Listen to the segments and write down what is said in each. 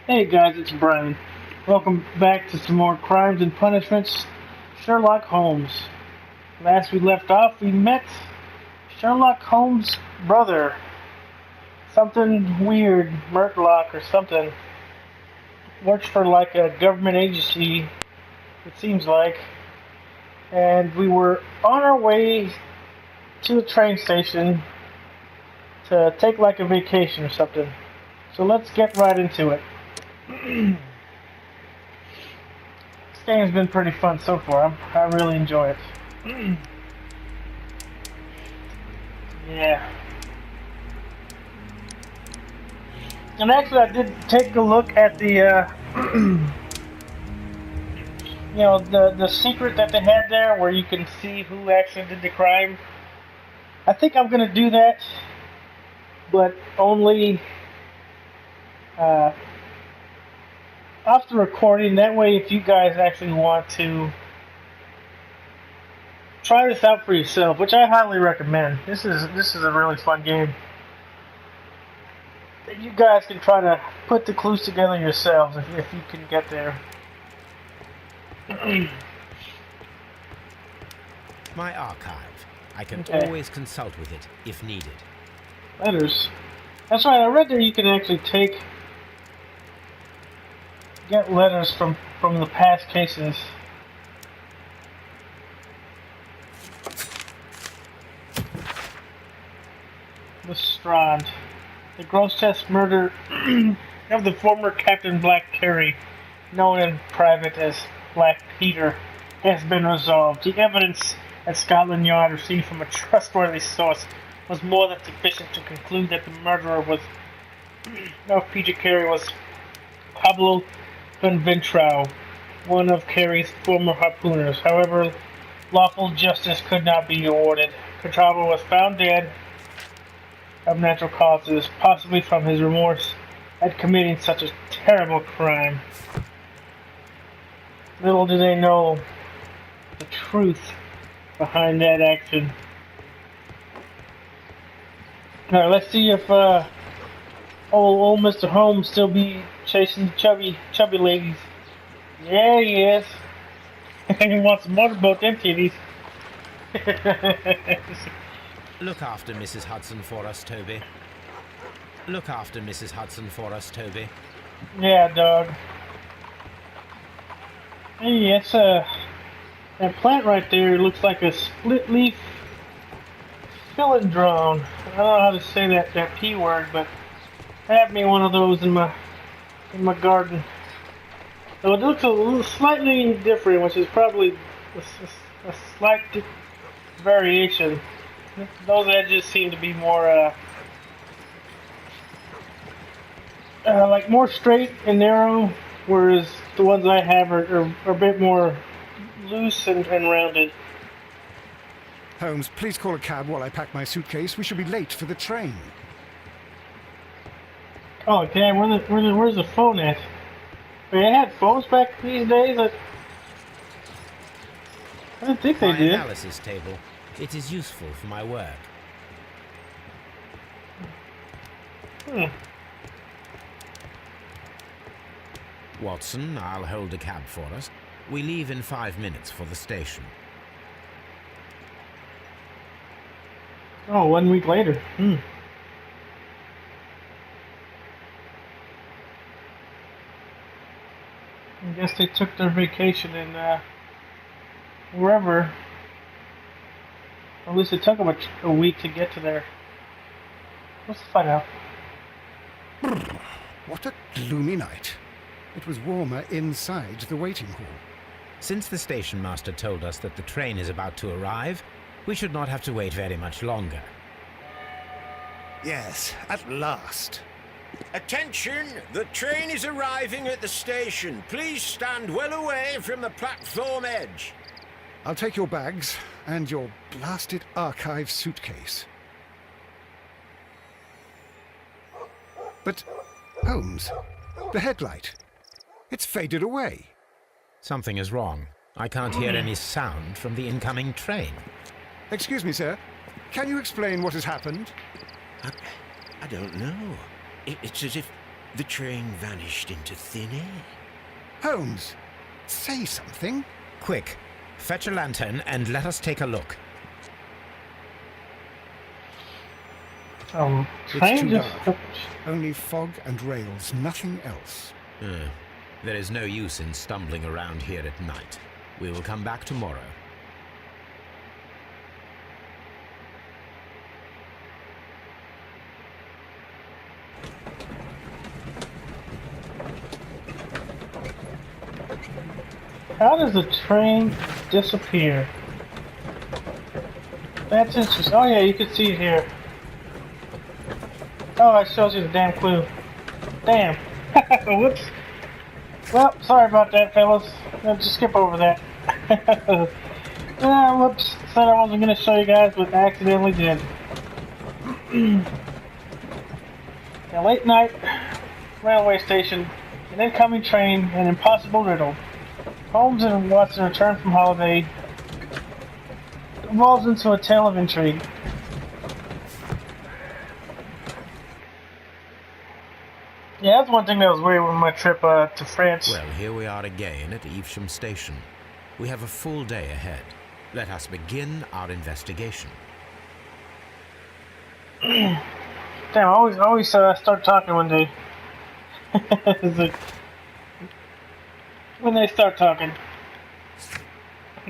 Hey guys, it's Brian. Welcome back to some more Crimes and Punishments. Sherlock Holmes. Last we left off, we met Sherlock Holmes' brother. Something weird, Murtlock or something. Works for like a government agency, it seems like. And we were on our way to the train station to take like a vacation or something. So let's get right into it. This game's been pretty fun so far. I really enjoy it. Yeah. And actually, I did take a look at the, the secret that they had there, where you can see who actually did the crime. I think I'm gonna do that, but only off the recording. That way, if you guys actually want to try this out for yourself, which I highly recommend. This is a really fun game. You guys can try to put the clues together yourselves if you can get there. My archive. I can always consult with it if needed. Letters. That's right. I read there you can actually get letters from the past cases. Lestrade. The grotesque murder of the former Captain Black Carey, known in private as Black Peter, has been resolved. The evidence at Scotland Yard received from a trustworthy source was more than sufficient to conclude that the murderer of Peter Carey was Pablo Benventrao, one of Carey's former harpooners. However, lawful justice could not be awarded. Contralto was found dead of natural causes, possibly from his remorse at committing such a terrible crime. Little do they know the truth behind that action. Alright, let's see if old Mr. Holmes still be chasing chubby ladies. Yeah, he is. He wants a motorboat, them titties. Look after Mrs. Hudson for us, Toby. Look after Mrs. Hudson for us, Toby. Yeah, dog. Hey, that's that plant right there looks like a split leaf philodendron. I don't know how to say that P word, but I have me one of those in my garden. So it looks a little slightly different, which is probably a slight variation. Those edges seem to be more like more straight and narrow, whereas the ones I have are a bit more loose and rounded. Holmes, please call a cab while I pack my suitcase. We should be late for the train. Oh, damn, where's the phone at? They had phones back these days? I didn't think they did. My analysis table. It is useful for my work. Watson, I'll hold a cab for us. We leave in 5 minutes for the station. Oh, 1 week later. I guess they took their vacation in wherever. At least it took them a week to get to there. Let's find out. What a gloomy night. It was warmer inside the waiting hall. Since the station master told us that the train is about to arrive, we should not have to wait very much longer. Yes, at last. Attention! The train is arriving at the station. Please stand well away from the platform edge. I'll take your bags and your blasted archive suitcase. But, Holmes, the headlight. It's faded away. Something is wrong. I can't hear any sound from the incoming train. Excuse me, sir. Can you explain what has happened? I don't know. It's as if The train vanished into thin air. Holmes, say something. Quick, fetch a lantern and let us take a look. It's Train too just... dark. Only fog and rails, nothing else. There is no use in stumbling around here at night. We will come back tomorrow. How does the train disappear? That's interesting. Oh yeah, you can see it here. Oh, it shows you the damn clue. Damn. Whoops. Well, sorry about that, fellas. Just skip over that. Whoops. Said I wasn't going to show you guys, but accidentally did. A late night railway station, an incoming train, an impossible riddle. Holmes and Watson return from holiday. Evolves into a tale of intrigue. Yeah, that's one thing that was weird with my trip to France. Well, here we are again at Evesham Station. We have a full day ahead. Let us begin our investigation. Damn, I always start talking when they... when they start talking.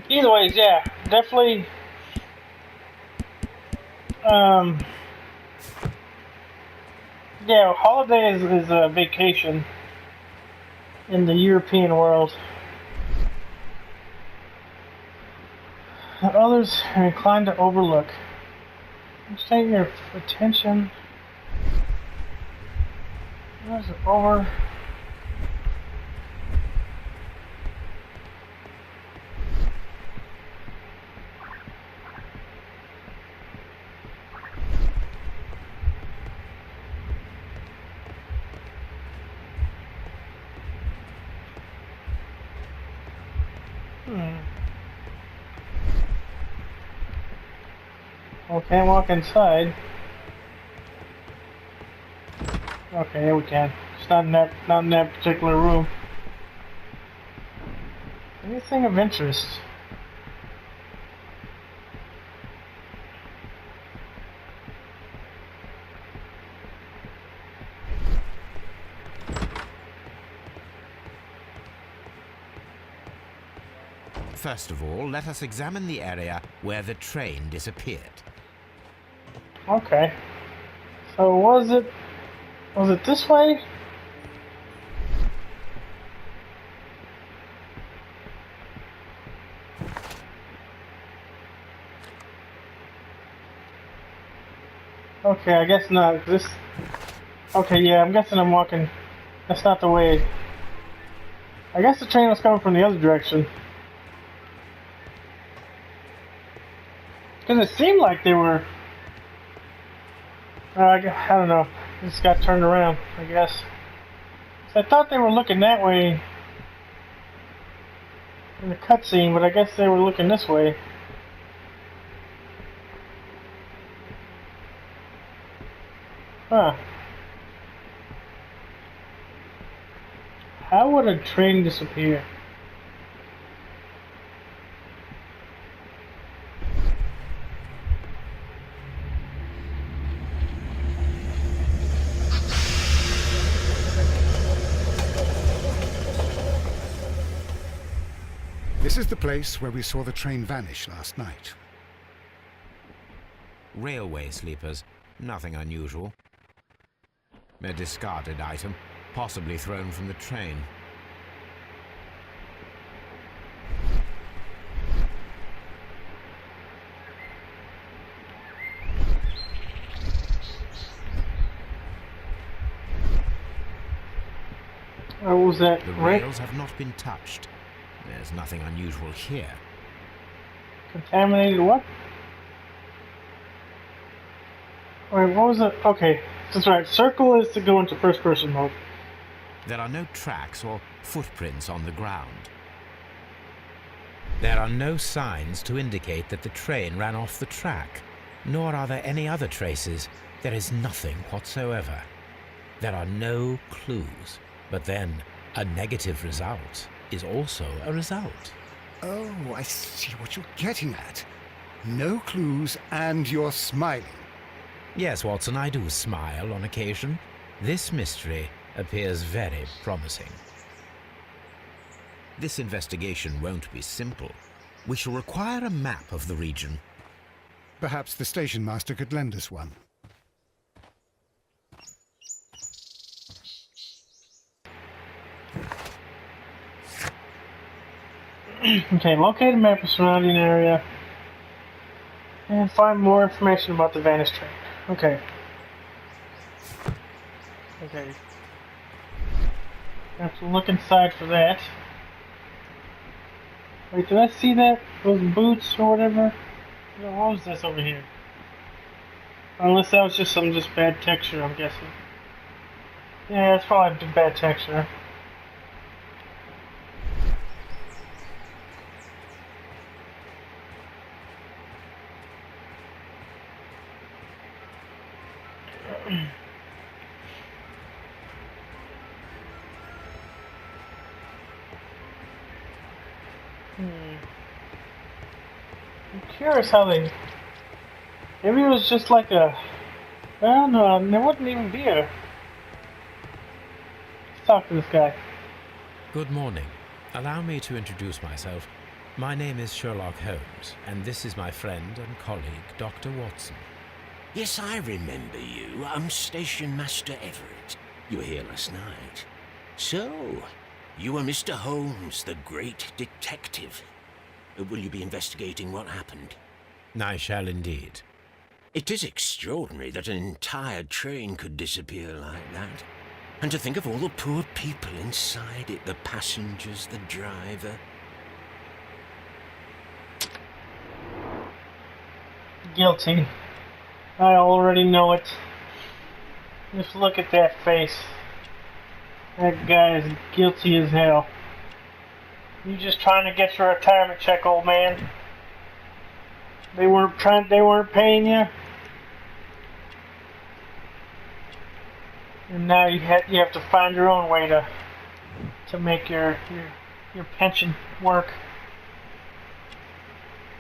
Either ways, yeah, definitely... Yeah, holiday is a vacation in the European world. Others are inclined to overlook. Understand your attention. What is it, over? Well, can't walk inside. Okay, yeah, we can. It's not in that particular room. Anything of interest? First of all, let us examine the area where the train disappeared. Okay. So was it this way? Okay, I guess not. Okay, yeah, I'm guessing I'm walking. That's not the way. I guess the train was coming from the other direction. Because it seemed like they were... I don't know. Just got turned around, I guess. So I thought they were looking that way in the cutscene, but I guess they were looking this way. Huh. How would a train disappear? This is the place where we saw the train vanish last night. Railway sleepers. Nothing unusual. A discarded item, possibly thrown from the train. What was that? The rails have not been touched. There's nothing unusual here. Contaminated what? Wait, what was it? Okay, that's right. Circle is to go into first-person mode. There are no tracks or footprints on the ground. There are no signs to indicate that the train ran off the track, nor are there any other traces. There is nothing whatsoever. There are no clues, but then a negative result is also a result. Oh, I see what you're getting at. No clues and you're smiling. Yes, Watson, I do smile on occasion. This mystery appears very promising. This investigation won't be simple. We shall require a map of the region. Perhaps the station master could lend us one. Okay, locate a map of surrounding area and find more information about the vanished train. Okay. Okay. I have to look inside for that. Wait, did I see that? Those boots or whatever? What was this over here? Unless that was just some bad texture, I'm guessing. Yeah, it's probably bad texture. I'm curious how they... Maybe it was just like a... Well, no, there wouldn't even be a... Let's talk to this guy. Good morning. Allow me to introduce myself. My name is Sherlock Holmes, and this is my friend and colleague, Dr. Watson. Yes, I remember you. I'm Station Master Everett. You were here last night. So, you are Mr. Holmes, the great detective. Will you be investigating what happened? I shall indeed. It is extraordinary that an entire train could disappear like that. And to think of all the poor people inside it, the passengers, the driver. Guilty. I already know it. Just look at that face. That guy is guilty as hell. You just trying to get your retirement check, old man. They weren't paying you. And now you have to find your own way to make your pension work.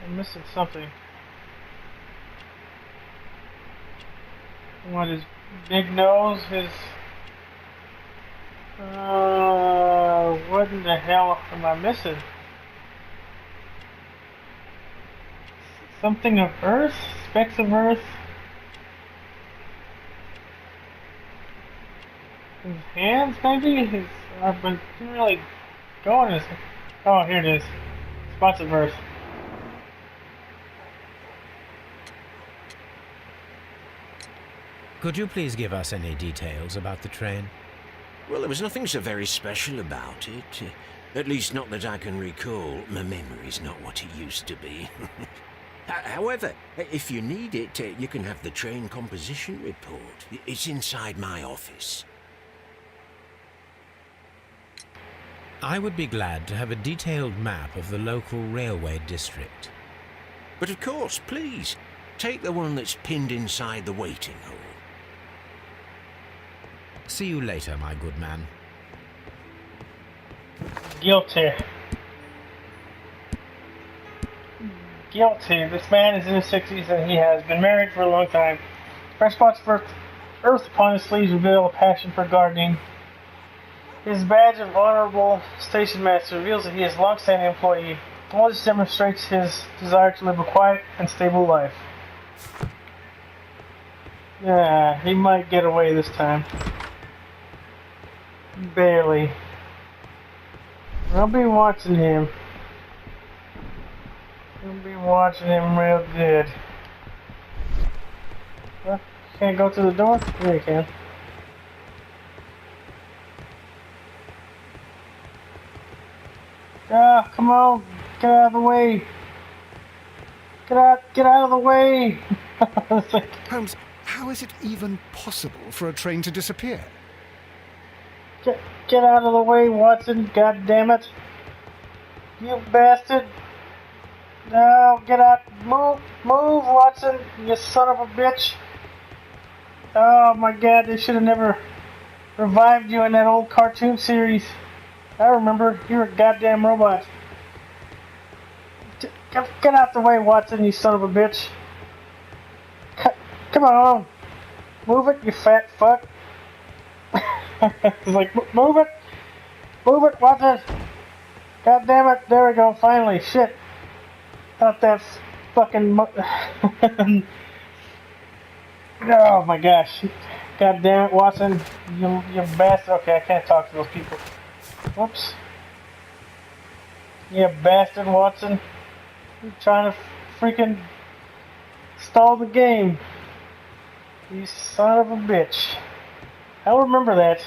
I'm missing something. What, his big nose? What in the hell am I missing? Something of Earth? Specks of Earth? His hands, maybe? But didn't really go on his... Oh, here it is. Spots of Earth. Could you please give us any details about the train? Well, there was nothing so very special about it. At least not that I can recall. My memory's not what it used to be. However, if you need it, you can have the train composition report. It's inside my office. I would be glad to have a detailed map of the local railway district. But of course, please, take the one that's pinned inside the waiting hall. See you later, my good man. Guilty. Guilty. This man is in his 60s and he has been married for a long time. Fresh spots of earth upon his sleeves reveal a passion for gardening. His badge of honorable station master reveals that he is a long-standing employee. All this demonstrates his desire to live a quiet and stable life. Yeah, he might get away this time. Barely. I'll be watching him. I'll be watching him real good. Well, can't go to the door? Yeah, you can. Ah, come on. Get out of the way. Get out of the way. Holmes, how is it even possible for a train to disappear? Get out of the way, Watson. God damn it. You bastard. No, get out. Move, Watson. You son of a bitch. Oh my god, they should have never revived you in that old cartoon series. I remember. You're a goddamn robot. Get out the way, Watson, you son of a bitch. Come on. Move it, you fat fuck. He's like, move it, Watson. God damn it, there we go, finally, shit. Thought that's fucking oh my gosh. God damn it, Watson. You bastard. Okay, I can't talk to those people. Whoops. You bastard, Watson. You're trying to freaking stall the game. You son of a bitch. I'll remember that.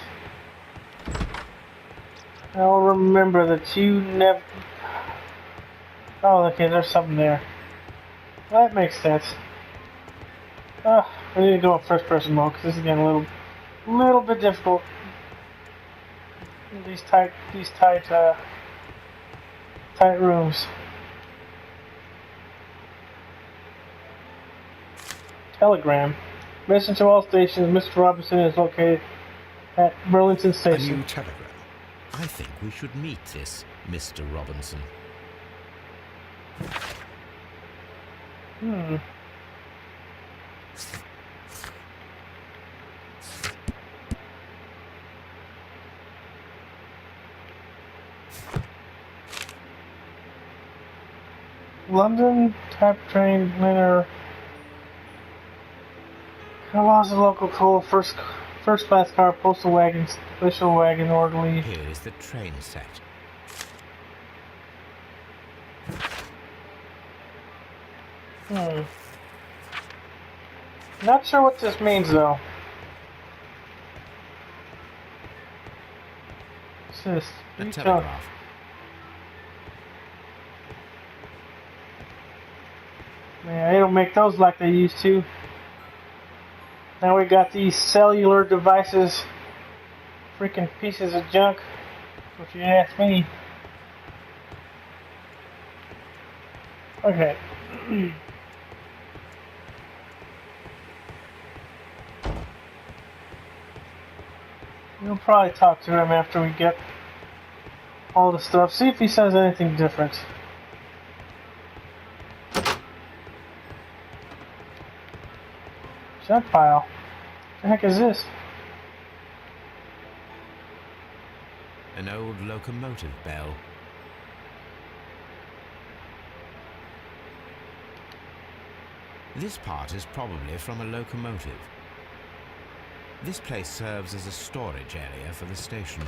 I'll remember that you never... Oh, okay, there's something there. Well, that makes sense. I need to go in first-person mode, because this is getting a little bit difficult. These tight rooms. Telegram. Message to all stations. Mr. Robinson is located at Burlington A Station. new telegram. I think we should meet this Mr. Robinson. London type train winner. Lost a local coal, first class car, postal wagon, special wagon, orderly. Here is the train set. Not sure what this means though. What's this? A telegraph. Man, they don't make those like they used to. Now we got these cellular devices. Freaking pieces of junk, if you ask me. Okay. We'll probably talk to him after we get all the stuff. See if he says anything different. Junk pile. What the heck is this? An old locomotive bell. This part is probably from a locomotive. This place serves as a storage area for the station.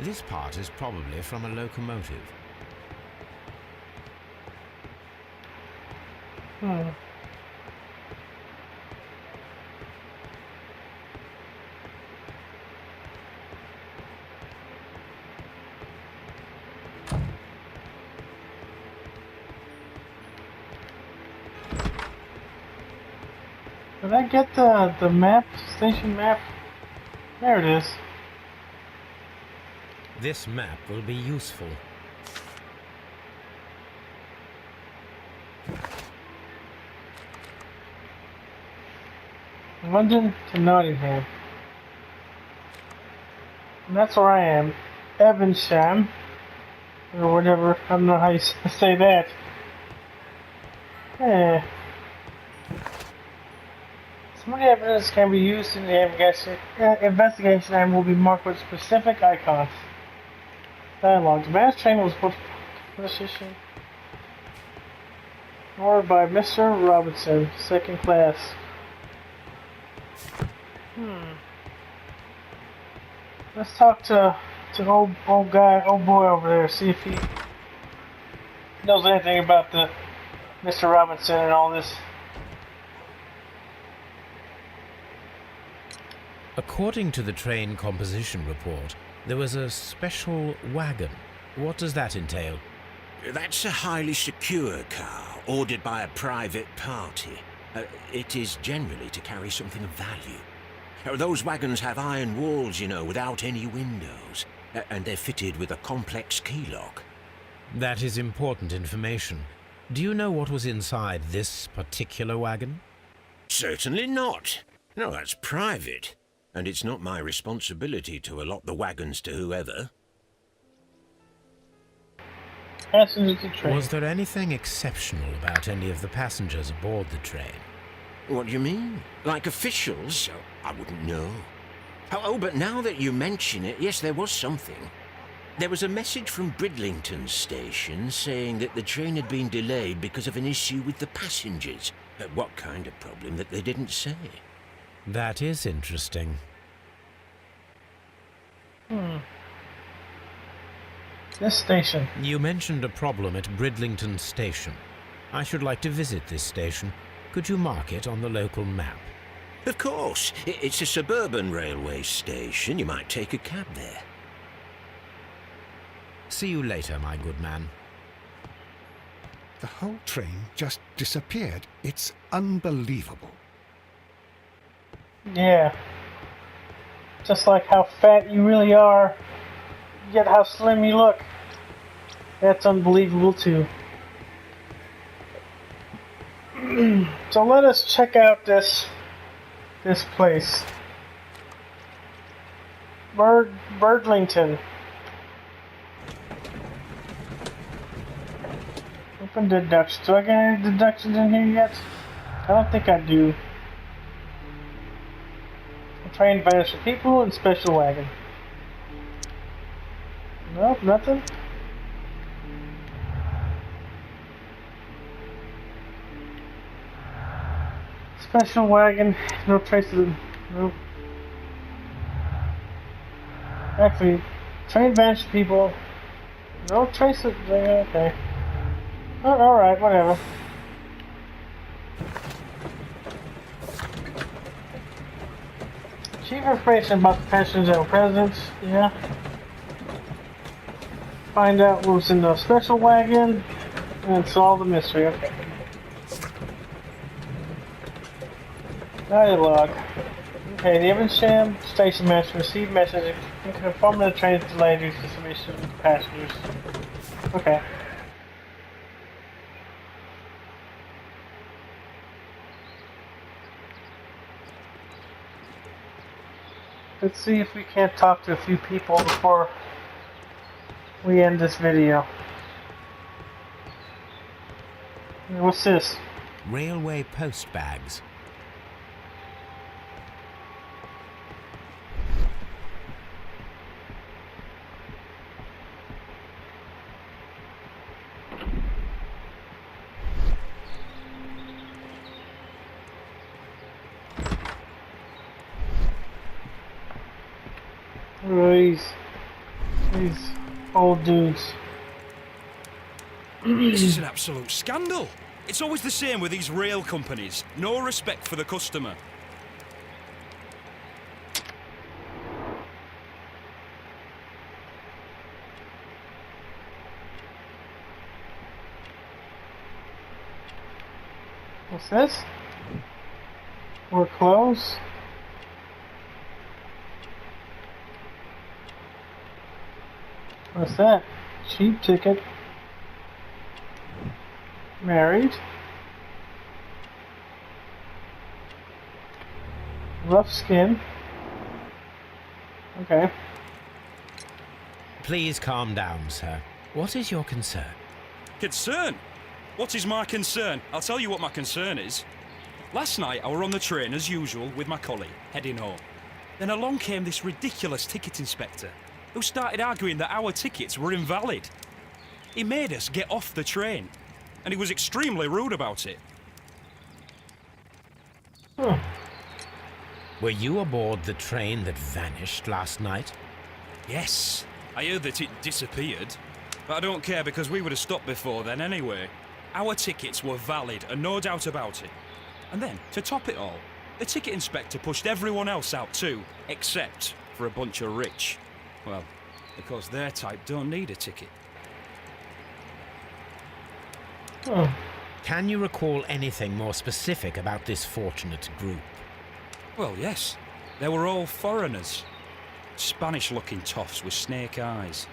This part is probably from a locomotive. Did I get the map, station map? There it is. This map will be useful. London to Nottingham. And that's where I am. Evansham. Or whatever. I don't know how you say that. Some of the evidence can be used in the investigation and will be marked with specific icons. Dialogue. The mass train was put position ordered by Mr. Robinson, second class. Let's talk to old boy over there, see if he knows anything about the Mr. Robinson and all this. According to the train composition report, there was a special wagon. What does that entail? That's a highly secure car, ordered by a private party. It is generally to carry something of value. Those wagons have iron walls, you know, without any windows. And they're fitted with a complex key lock. That is important information. Do you know what was inside this particular wagon? Certainly not. No, that's private. And it's not my responsibility to allot the wagons to whoever. Passengers to train. Was there anything exceptional about any of the passengers aboard the train? What do you mean? Like officials? I wouldn't know. Oh, but now that you mention it, yes, there was something. There was a message from Bridlington station saying that the train had been delayed because of an issue with the passengers. What kind of problem that they didn't say? That is interesting. This station. You mentioned a problem at Bridlington Station. I should like to visit this station. Could you mark it on the local map? Of course. It's a suburban railway station. You might take a cab there. See you later, my good man. The whole train just disappeared. It's unbelievable. Yeah. Just like how fat you really are, yet how slim you look. That's unbelievable too. So let us check out this place. Birdlington. Open deductions. Do I get any deductions in here yet? I don't think I do. Train vanished for people and special wagon. Nope, nothing. Special wagon, no trace of the. Nope. Actually, train vanished for people. No trace of. Okay. Oh, alright, whatever. Chief information about the passengers that were present. Yeah. Find out what was in the special wagon and solve the mystery. Okay. Dialogue. Okay, the Evansham station master received message confirming the train is delayed due to some issues with the passengers. Okay. Let's see if we can't talk to a few people before we end this video. What's this? Railway post bags. These old dudes. This is an absolute scandal. It's always the same with these rail companies. No respect for the customer. What's this? More clothes? What's that? Cheap ticket. Married. Rough skin. Okay. Please calm down, sir. What is your concern? Concern? What is my concern? I'll tell you what my concern is. Last night I were on the train as usual with my colleague, heading home. Then along came this ridiculous ticket inspector, who started arguing that our tickets were invalid. He made us get off the train, and he was extremely rude about it. Were you aboard the train that vanished last night? Yes, I heard that it disappeared, but I don't care because we would have stopped before then anyway. Our tickets were valid and no doubt about it. And then, to top it all, the ticket inspector pushed everyone else out too, except for a bunch of rich. Well, because their type don't need a ticket. Can you recall anything more specific about this fortunate group? Well, yes. They were all foreigners. Spanish-looking toffs with snake eyes.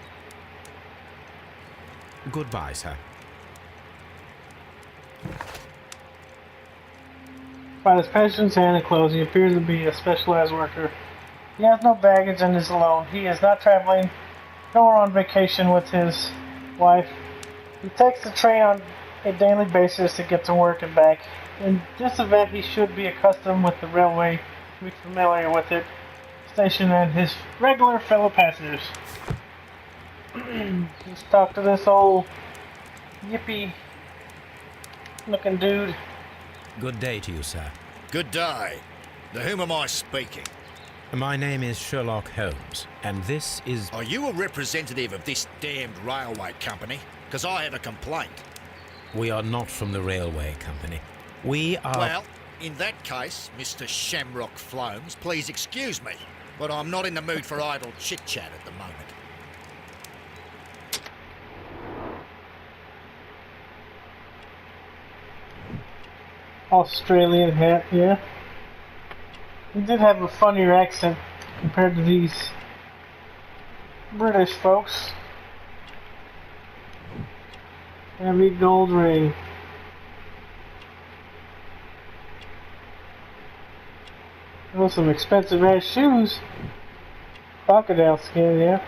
Goodbye, sir. By his passions and clothes, he appears to be a specialized worker. He has no baggage and is alone. He is not traveling nor on vacation with his wife. He takes the train on a daily basis to get to work and back. In this event, he should be accustomed with the railway, be familiar with it, station, and his regular fellow passengers. Let's talk to this old yippy looking dude. Good day to you, sir. Good day. To whom am I speaking? My name is Sherlock Holmes, and this is... Are you a representative of this damned railway company? Because I have a complaint. We are not from the railway company. We are... Well, in that case, Mr. Shamrock Flomes, please excuse me, but I'm not in the mood for idle chit-chat at the moment. Australian hat, yeah. He did have a funnier accent compared to these British folks. Heavy gold ring. Those some expensive ass shoes. Crocodile skin, yeah.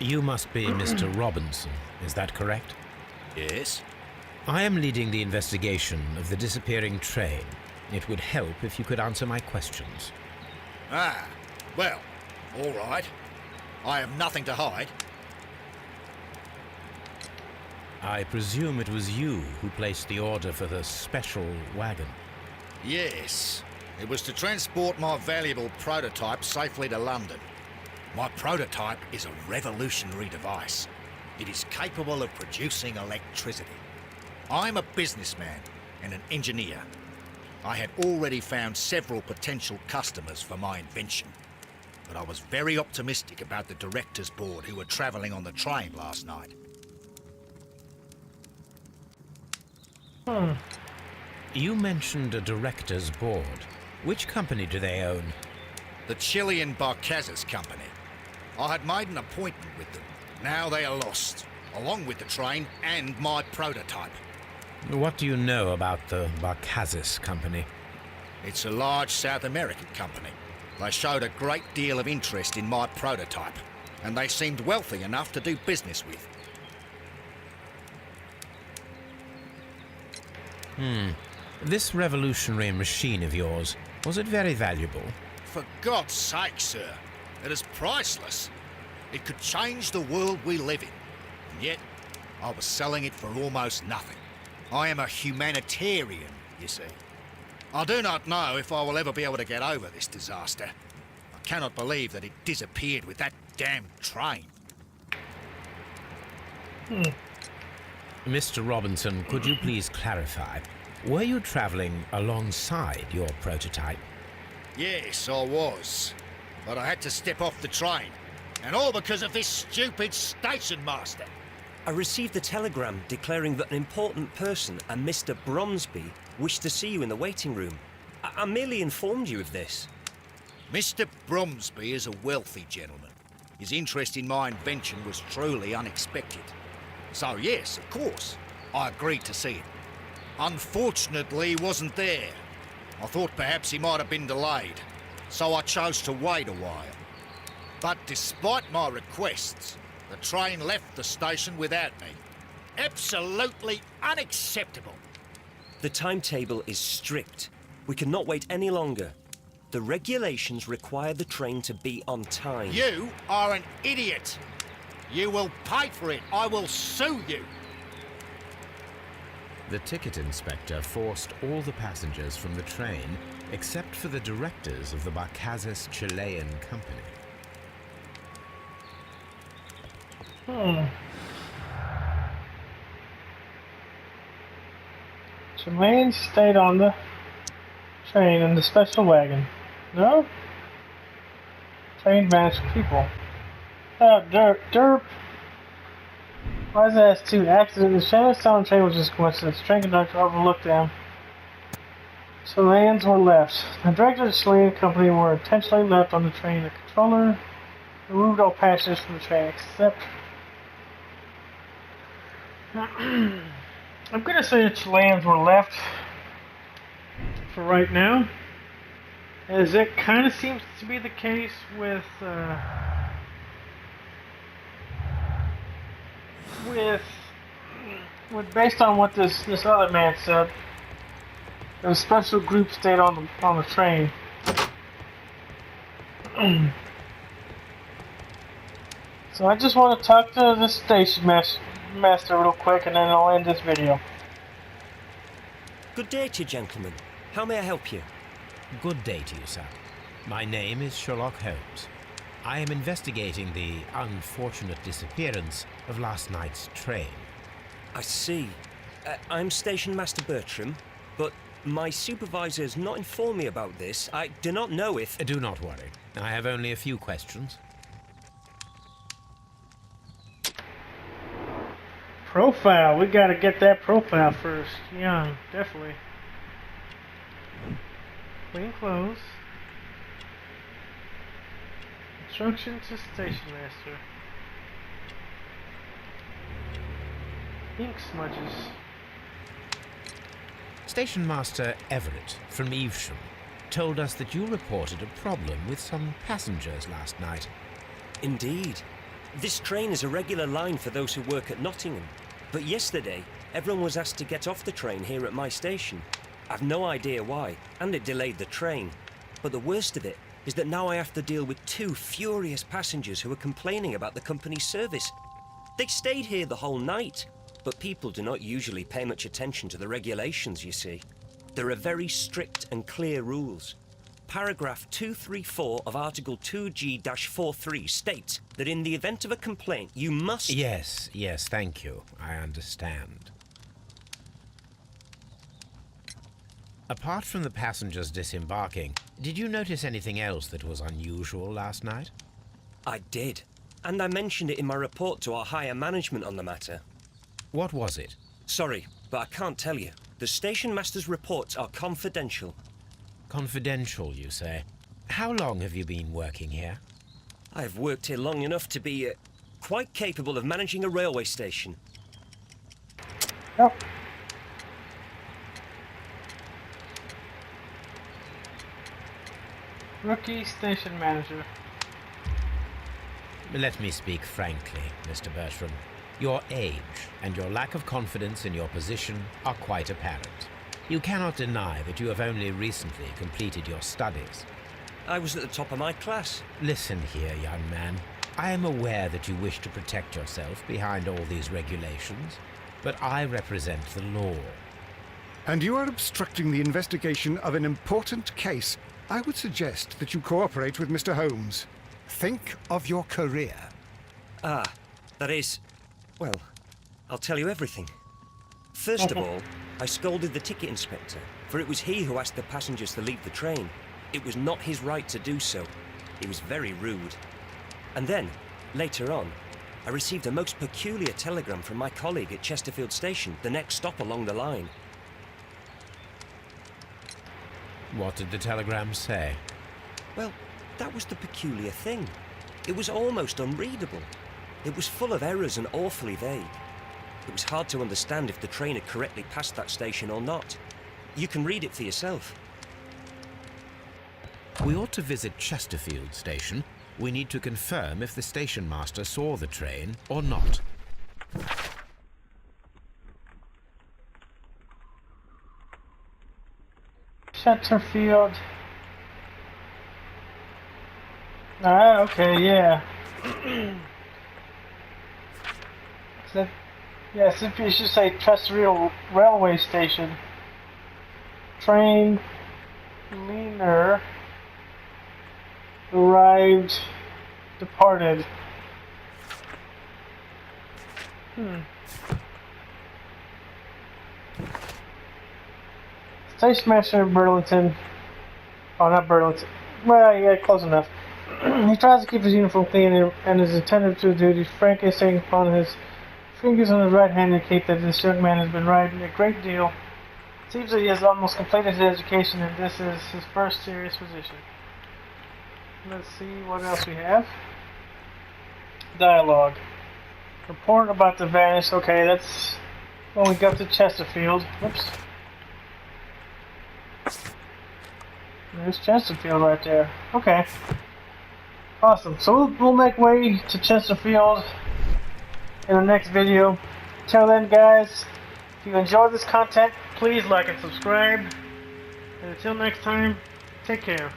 You must be Mr. Robinson, is that correct? Yes? I am leading the investigation of the disappearing train. It would help if you could answer my questions. Ah, well, all right. I have nothing to hide. I presume it was you who placed the order for the special wagon. Yes. It was to transport my valuable prototype safely to London. My prototype is a revolutionary device. It is capable of producing electricity. I'm a businessman and an engineer. I had already found several potential customers for my invention, but I was very optimistic about the directors' board who were travelling on the train last night. You mentioned a director's board. Which company do they own? The Chilean Barcazas Company. I had made an appointment with them. Now they are lost, along with the train and my prototype. What do you know about the Barcazas Company? It's a large South American company. They showed a great deal of interest in my prototype, and they seemed wealthy enough to do business with. This revolutionary machine of yours, was it very valuable? For God's sake, sir, it is priceless. It could change the world we live in, and yet I was selling it for almost nothing. I am a humanitarian, you see. I do not know if I will ever be able to get over this disaster. I cannot believe that it disappeared with that damn train. Mr. Robinson, could you please clarify? Were you traveling alongside your prototype? Yes, I was. But I had to step off the train. And all because of this stupid station master. I received a telegram declaring that an important person, a Mr. Bromsby, wished to see you in the waiting room. I merely informed you of this. Mr. Bromsby is a wealthy gentleman. His interest in my invention was truly unexpected. So yes, of course, I agreed to see him. Unfortunately, he wasn't there. I thought perhaps he might have been delayed, so I chose to wait a while. But despite my requests, the train left the station without me. Absolutely unacceptable. The timetable is strict. We cannot wait any longer. The regulations require the train to be on time. You are an idiot. You will pay for it. I will sue you. The ticket inspector forced all the passengers from the train except for the directors of the Barcazas Chilean Company. Chilean stayed on the train in the special wagon. No? Train vanished people. Oh, derp. Why is that as two accident? The Shannon train was just a coincidence. Train conductor overlooked them. Chileans were left. The director of the Chilean company were intentionally left on the train. The controller removed all passengers from the train except I'm gonna say the Chileans were left for right now, as it kind of seems to be the case with based on what this other man said. A special group stayed on the train. So I just want to talk to the station master real quick, and then I'll end this video. Good day to you, gentlemen. How may I help you? Good day to you, sir. My name is Sherlock Holmes. I am investigating the unfortunate disappearance of last night's train. I see. I'm Station Master Bertram, but my supervisor has not informed me about this. I do not know if... Do not worry. I have only a few questions. Profile. We gotta get that profile first. Young, definitely. Clean clothes. Instruction to station master. Ink smudges. Station Master Everett from Evesham told us that you reported a problem with some passengers last night. Indeed. This train is a regular line for those who work at Nottingham. But yesterday, everyone was asked to get off the train here at my station. I've no idea why, and it delayed the train. But the worst of it is that now I have to deal with two furious passengers who are complaining about the company's service. They stayed here the whole night, but people do not usually pay much attention to the regulations, you see. There are very strict and clear rules. Paragraph 234 of Article 2G-43 states that in the event of a complaint, you must... Yes, thank you. I understand. Apart from the passengers disembarking, did you notice anything else that was unusual last night? I did, and I mentioned it in my report to our higher management on the matter. What was it? Sorry, but I can't tell you. The station master's reports are confidential. Confidential, you say? How long have you been working here? I've worked here long enough to be quite capable of managing a railway station. Oh. Rookie station manager. Let me speak frankly, Mr. Bertram. Your age and your lack of confidence in your position are quite apparent. You cannot deny that you have only recently completed your studies. I was at the top of my class. Listen here, young man. I am aware that you wish to protect yourself behind all these regulations, but I represent the law. And you are obstructing the investigation of an important case. I would suggest that you cooperate with Mr. Holmes. Think of your career. Ah, that is... Well, I'll tell you everything. First of all, I scolded the ticket inspector, for it was he who asked the passengers to leave the train. It was not his right to do so. He was very rude. And then, later on, I received a most peculiar telegram from my colleague at Chesterfield Station, the next stop along the line. What did the telegram say? Well, that was the peculiar thing. It was almost unreadable. It was full of errors and awfully vague. It was hard to understand if the train had correctly passed that station or not. You can read it for yourself. We ought to visit Chesterfield Station. We need to confirm if the station master saw the train or not. Chesterfield. Ah, okay, yeah. So, yes, if you should say Chesterfield Railway Station. Train cleaner arrived, departed. Station Master Burlington. Oh, not Burlington. Well, yeah, close enough. He tries to keep his uniform clean and is attentive to his duties. Frank is saying upon his fingers on his right hand indicate that this young man has been riding a great deal. Seems that he has almost completed his education and this is his first serious position. Let's see what else we have. Dialogue. Report about the vanish. Okay, that's when we got to Chesterfield. Whoops. There's Chesterfield right there. Okay. Awesome. So we'll make way to Chesterfield in the next video. Till then, guys, if you enjoyed this content, please like and subscribe. And until next time, take care.